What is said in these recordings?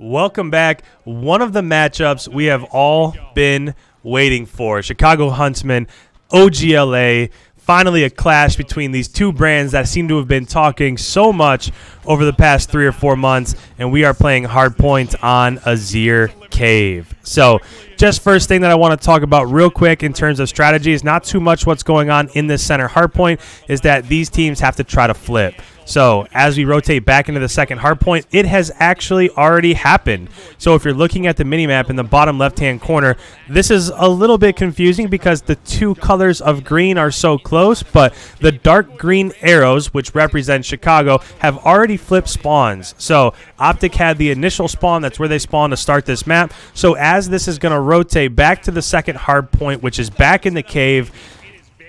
Welcome back. One of the matchups we have all been waiting for. Chicago Huntsmen, OGLA. Finally a clash between these two brands that seem to have been talking so much over the past 3 or 4 months, and we are playing Hardpoint on Azhir Cave. So just first thing that I want to talk about real quick in terms of strategies, not too much what's going on in this center Hardpoint, is that these teams have to try to flip. So as we rotate back into the second hardpoint, it has actually already happened. So if you're looking at the minimap in the bottom left-hand corner, this is a little bit confusing because the two colors of green are so close, but the dark green arrows, which represent Chicago, have already flipped spawns. So OpTic had the initial spawn. That's where they spawned to start this map. So as this is going to rotate back to the second hardpoint, which is back in the cave,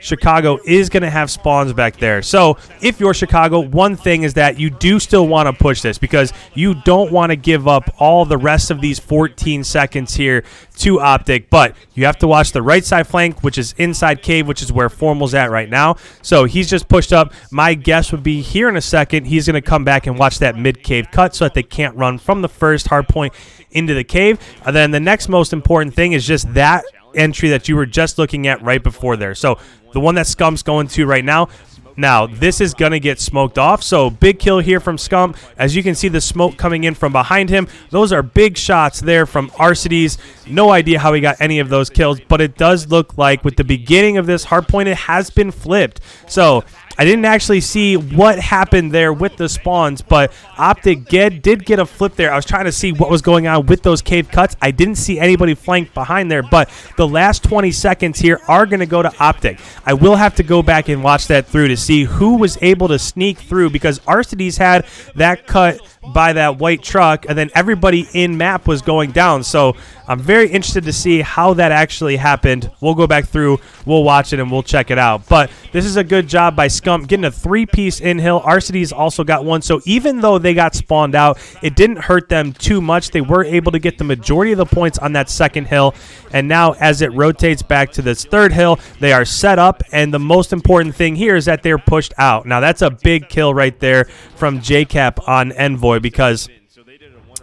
Chicago is going to have spawns back there. So if you're Chicago, one thing is that you do still want to push this because you don't want to give up all the rest of these 14 seconds here to OpTic, but you have to watch the right side flank, which is inside cave, which is where Formal's at right now. So he's just pushed up. My guess would be here in a second, he's going to come back and watch that mid-cave cut so that they can't run from the first hard point into the cave. And then the next most important thing is just that entry that you were just looking at right before there. So the one that Scump's going to right now. Now, this is going to get smoked off. So big kill here from Scump. As you can see, the smoke coming in from behind him. Those are big shots there from Arcides. No idea how he got any of those kills, but it does look like with the beginning of this hardpoint, it has been flipped. So I didn't actually see what happened there with the spawns, but OpTic did get a flip there. I was trying to see what was going on with those cave cuts. I didn't see anybody flanked behind there, but the last 20 seconds here are going to go to OpTic. I will have to go back and watch that through to see who was able to sneak through because Arcides had that cut by that white truck, and then everybody in map was going down. So I'm very interested to see how that actually happened. We'll go back through, we'll watch it, and we'll check it out. But this is a good job by Scump getting a 3-piece in hill. Arcides also got one. So even though they got spawned out, it didn't hurt them too much. They were able to get the majority of the points on that second hill. And now as it rotates back to this third hill, they are set up. And the most important thing here is that they're pushed out. Now that's a big kill right there from JCap on ENVOY because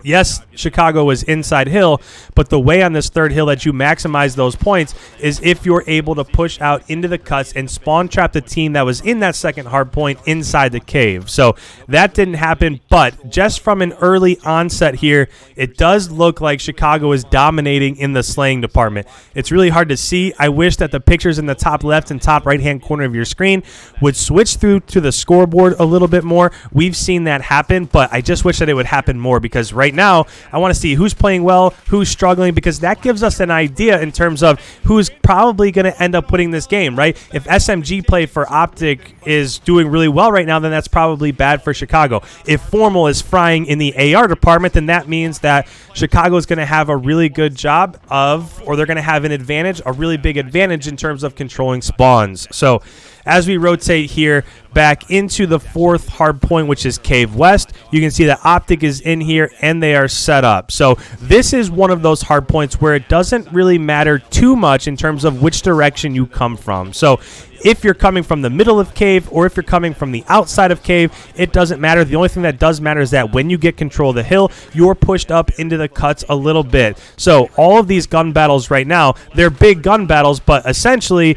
yes, Chicago was inside hill, but the way on this third hill that you maximize those points is if you're able to push out into the cuts and spawn trap the team that was in that second hard point inside the cave. So that didn't happen, but just from an early onset here, it does look like Chicago is dominating in the slaying department. It's really hard to see. I wish that the pictures in the top left and top right-hand corner of your screen would switch through to the scoreboard a little bit more. We've seen that happen, but I just wish that it would happen more because right now I want to see who's playing well, who's struggling, because that gives us an idea in terms of who's probably going to end up winning this game, right? If SMG play for OpTic is doing really well right now, then that's probably bad for Chicago. If Formal is frying in the AR department, then that means that Chicago is going to have a really good job of, or they're going to have an advantage, a really big advantage in terms of controlling spawns. So as we rotate here back into the fourth hard point, which is Cave West, you can see that OpTic is in here and they are set up. So this is one of those hard points where it doesn't really matter too much in terms of which direction you come from. So if you're coming from the middle of Cave or if you're coming from the outside of Cave, it doesn't matter. The only thing that does matter is that when you get control of the hill, you're pushed up into the cuts a little bit. So all of these gun battles right now, they're big gun battles, but essentially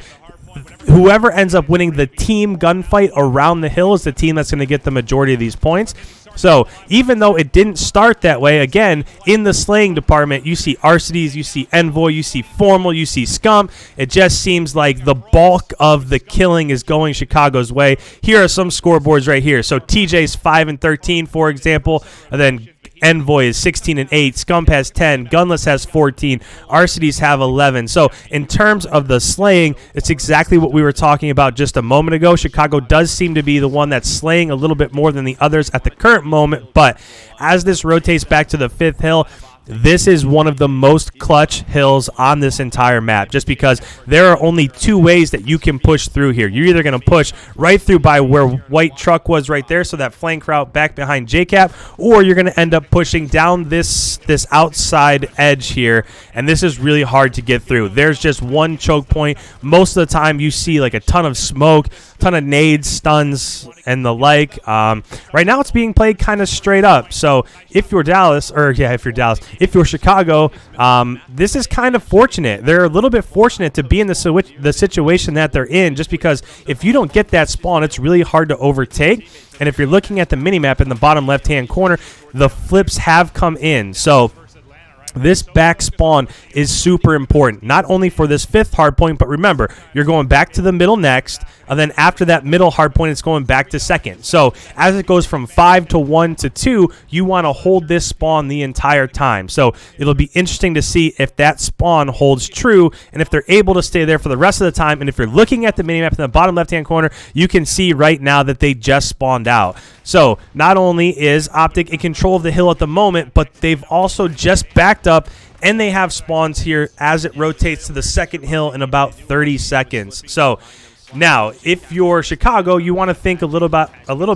whoever ends up winning the team gunfight around the hill is the team that's going to get the majority of these points. So even though it didn't start that way, again, in the slaying department, you see Arcides, you see ENVOY, you see Formal, you see Scump. It just seems like the bulk of the killing is going Chicago's way. Here are some scoreboards right here. So TJ's 5-13, for example, and then ENVOY is 16-8, Scump has 10, Gunless has 14, Arcides have 11. So in terms of the slaying, it's exactly what we were talking about just a moment ago. Chicago does seem to be the one that's slaying a little bit more than the others at the current moment, but as this rotates back to the fifth hill, this is one of the most clutch hills on this entire map, just because there are only two ways that you can push through here. You're either going to push right through by where white truck was right there, so that flank route back behind JCap, or you're going to end up pushing down this outside edge here, and this is really hard to get through. There's just one choke point. Most of the time you see like a ton of smoke, ton of nades, stuns, and the like. Right now it's being played kind of straight up. So if you're if you're Chicago, this is kind of fortunate. They're a little bit fortunate to be in the situation that they're in, just because if you don't get that spawn, it's really hard to overtake. And if you're looking at the minimap in the bottom left-hand corner, the flips have come in. So this back spawn is super important, not only for this 5th hardpoint, but remember, you're going back to the middle next, and then after that middle hardpoint, it's going back to 2nd. So as it goes from 5 to 1 to 2, you want to hold this spawn the entire time. So it'll be interesting to see if that spawn holds true, and if they're able to stay there for the rest of the time. And if you're looking at the minimap in the bottom left-hand corner, you can see right now that they just spawned out. So not only is OpTic in control of the hill at the moment, but they've also just backed up, and they have spawns here as it rotates to the 2nd hill in about 30 seconds. So now, if you're Chicago, you want to think a little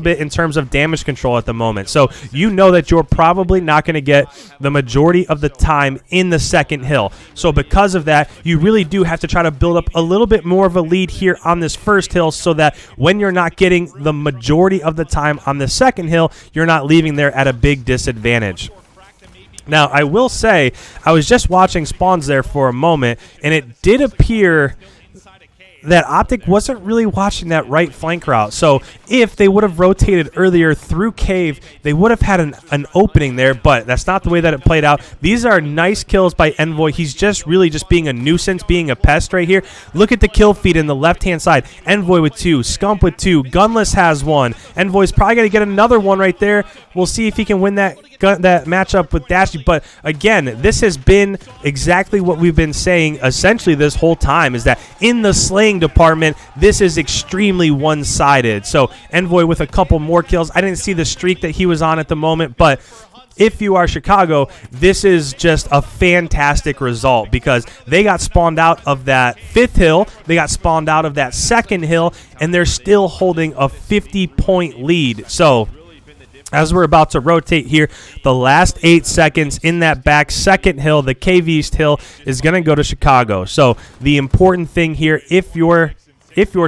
bit in terms of damage control at the moment. So you know that you're probably not going to get the majority of the time in the 2nd hill. So because of that, you really do have to try to build up a little bit more of a lead here on this 1st hill, so that when you're not getting the majority of the time on the 2nd hill, you're not leaving there at a big disadvantage. Now, I will say, I was just watching spawns there for a moment, and it did appear that OpTic wasn't really watching that right flank route. So if they would have rotated earlier through Cave, they would have had an opening there, but that's not the way that it played out. These are nice kills by ENVOY. He's just really just being a nuisance, being a pest right here. Look at the kill feed in the left-hand side. ENVOY with 2, Scump with 2, Gunless has 1. ENVOY's probably going to get another one right there. We'll see if he can win that matchup with Dashy. But again, this has been exactly what we've been saying essentially this whole time, is that in the slaying department, this is extremely one-sided. So ENVOY with a couple more kills. I didn't see the streak that he was on at the moment, but if you are Chicago, this is just a fantastic result, because they got spawned out of that 5th hill, they got spawned out of that 2nd hill, and they're still holding a 50-point lead. So as we're about to rotate here, the last 8 seconds in that back 2nd hill, the Cave East hill, is going to go to Chicago. So the important thing here, if you're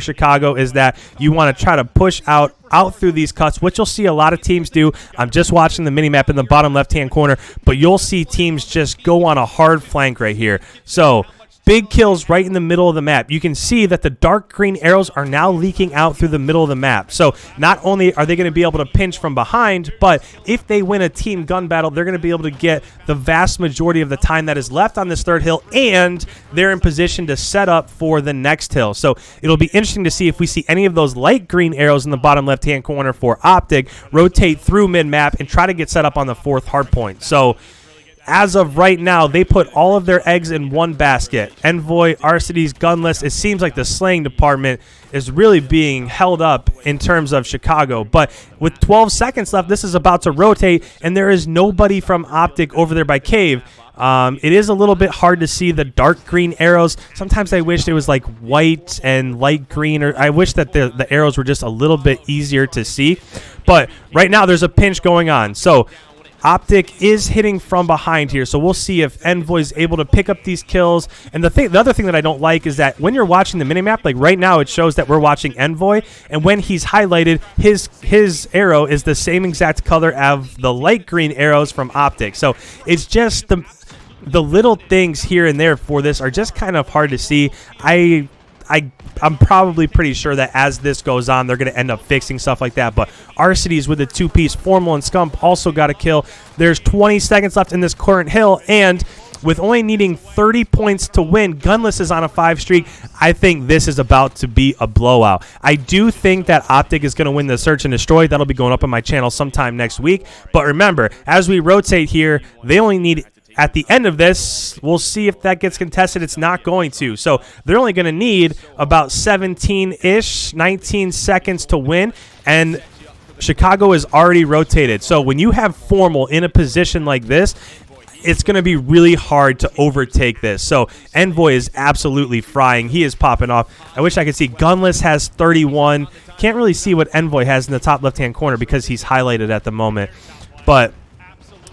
Chicago, is that you want to try to push out through these cuts, which you'll see a lot of teams do. I'm just watching the minimap in the bottom left-hand corner, but you'll see teams just go on a hard flank right here. So big kills right in the middle of the map. You can see that the dark green arrows are now leaking out through the middle of the map. So not only are they going to be able to pinch from behind, but if they win a team gun battle, they're going to be able to get the vast majority of the time that is left on this 3rd hill, and they're in position to set up for the next hill. So it'll be interesting to see if we see any of those light green arrows in the bottom left-hand corner for OpTic rotate through mid-map and try to get set up on the 4th hardpoint. So as of right now, they put all of their eggs in one basket. ENVOY, Arcities, Gunless. It seems like the slaying department is really being held up in terms of Chicago. But with 12 seconds left, this is about to rotate, and there is nobody from OpTic over there by Cave. It is a little bit hard to see the dark green arrows. Sometimes I wish it was like white and light green, or I wish that the arrows were just a little bit easier to see. But right now, there's a pinch going on. So OpTic is hitting from behind here, so we'll see if ENVOY is able to pick up these kills. And the other thing that I don't like is that when you're watching the minimap, like right now it shows that we're watching ENVOY, and when he's highlighted, his arrow is the same exact color as the light green arrows from OpTic. So it's just the little things here and there for this are just kind of hard to see. I'm probably pretty sure that as this goes on, they're going to end up fixing stuff like that. But Arcities with a 2-piece, Formal and Scump also got a kill. There's 20 seconds left in this current hill, and with only needing 30 points to win, Gunless is on a 5 streak. I think this is about to be a blowout. I do think that OpTic is going to win the Search and Destroy. That'll be going up on my channel sometime next week. But remember, as we rotate here, they only need... At the end of this, we'll see if that gets contested. It's not going to. So they're only going to need about 17-ish, 19 seconds to win. And Chicago is already rotated. So when you have Formal in a position like this, it's going to be really hard to overtake this. So ENVOY is absolutely frying. He is popping off. I wish I could see. Gunless has 31. Can't really see what ENVOY has in the top left-hand corner because he's highlighted at the moment. But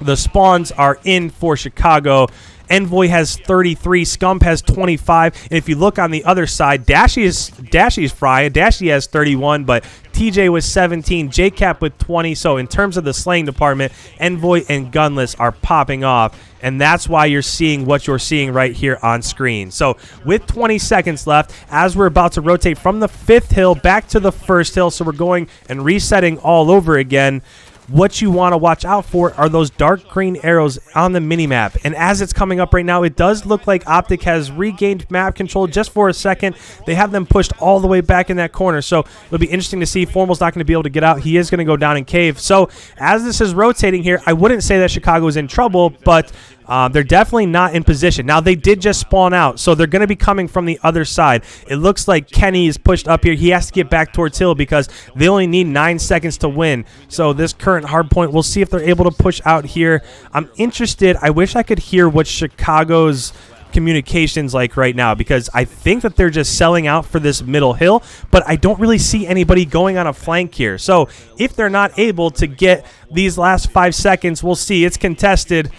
the spawns are in for Chicago. ENVOY has 33, Scump has 25, and if you look on the other side, Dashy is frying. Dashy has 31, but TJ with 17, JCap with 20. So in terms of the slaying department, ENVOY and Gunless are popping off, and that's why you're seeing what you're seeing right here on screen. So with 20 seconds left, as we're about to rotate from the 5th hill back to the 1st hill, so we're going and resetting all over again, what you want to watch out for are those dark green arrows on the minimap. And as it's coming up right now, it does look like OpTic has regained map control just for a second. They have them pushed all the way back in that corner. So it'll be interesting to see. Formal's not going to be able to get out. He is going to go down in cave. So as this is rotating here, I wouldn't say that Chicago is in trouble, but they're definitely not in position. Now, they did just spawn out, so they're going to be coming from the other side. It looks like Kenny is pushed up here. He has to get back towards hill because they only need 9 seconds to win. So this current hard point, we'll see if they're able to push out here. I'm interested. I wish I could hear what Chicago's communications like right now, because I think that they're just selling out for this middle hill, but I don't really see anybody going on a flank here. So if they're not able to get these last 5 seconds, we'll see. It's contested.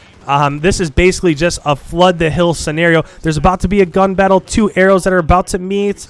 This is basically just a flood the hill scenario. There's about to be a gun battle, 2 arrows that are about to meet.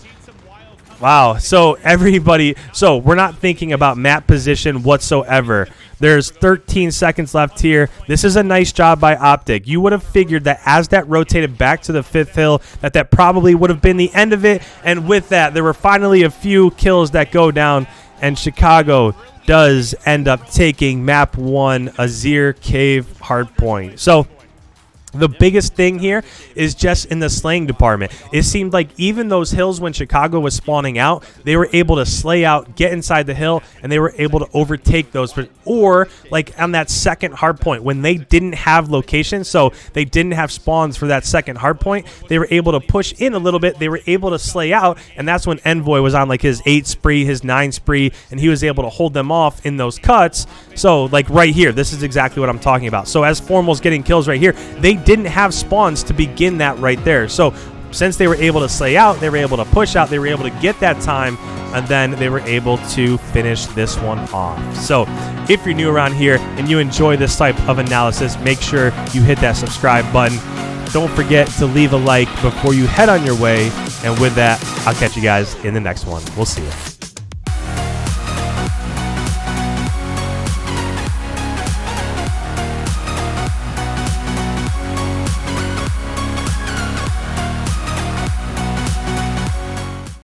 Wow. So we're not thinking about map position whatsoever. There's 13 seconds left here. This is a nice job by OpTic. You would have figured that as that rotated back to the 5th hill, that probably would have been the end of it. And with that, there were finally a few kills that go down, and Chicago does end up taking map 1, Azhir Cave Hardpoint. So the biggest thing here is just in the slaying department. It seemed like even those hills when Chicago was spawning out, they were able to slay out, get inside the hill, and they were able to overtake those. Or like on that second hard point, when they didn't have location, so they didn't have spawns for that second hard point, they were able to push in a little bit. They were able to slay out, and that's when ENVOY was on like his 8 spree, his 9 spree, and he was able to hold them off in those cuts. So like right here, this is exactly what I'm talking about. So as Formal's getting kills right here, they didn't have spawns to begin that right there. So since they were able to slay out, they were able to push out, they were able to get that time, and then they were able to finish this one off. So if you're new around here and you enjoy this type of analysis, make sure you hit that subscribe button. Don't forget to leave a like before you head on your way. And with that, I'll catch you guys in the next one. We'll see you.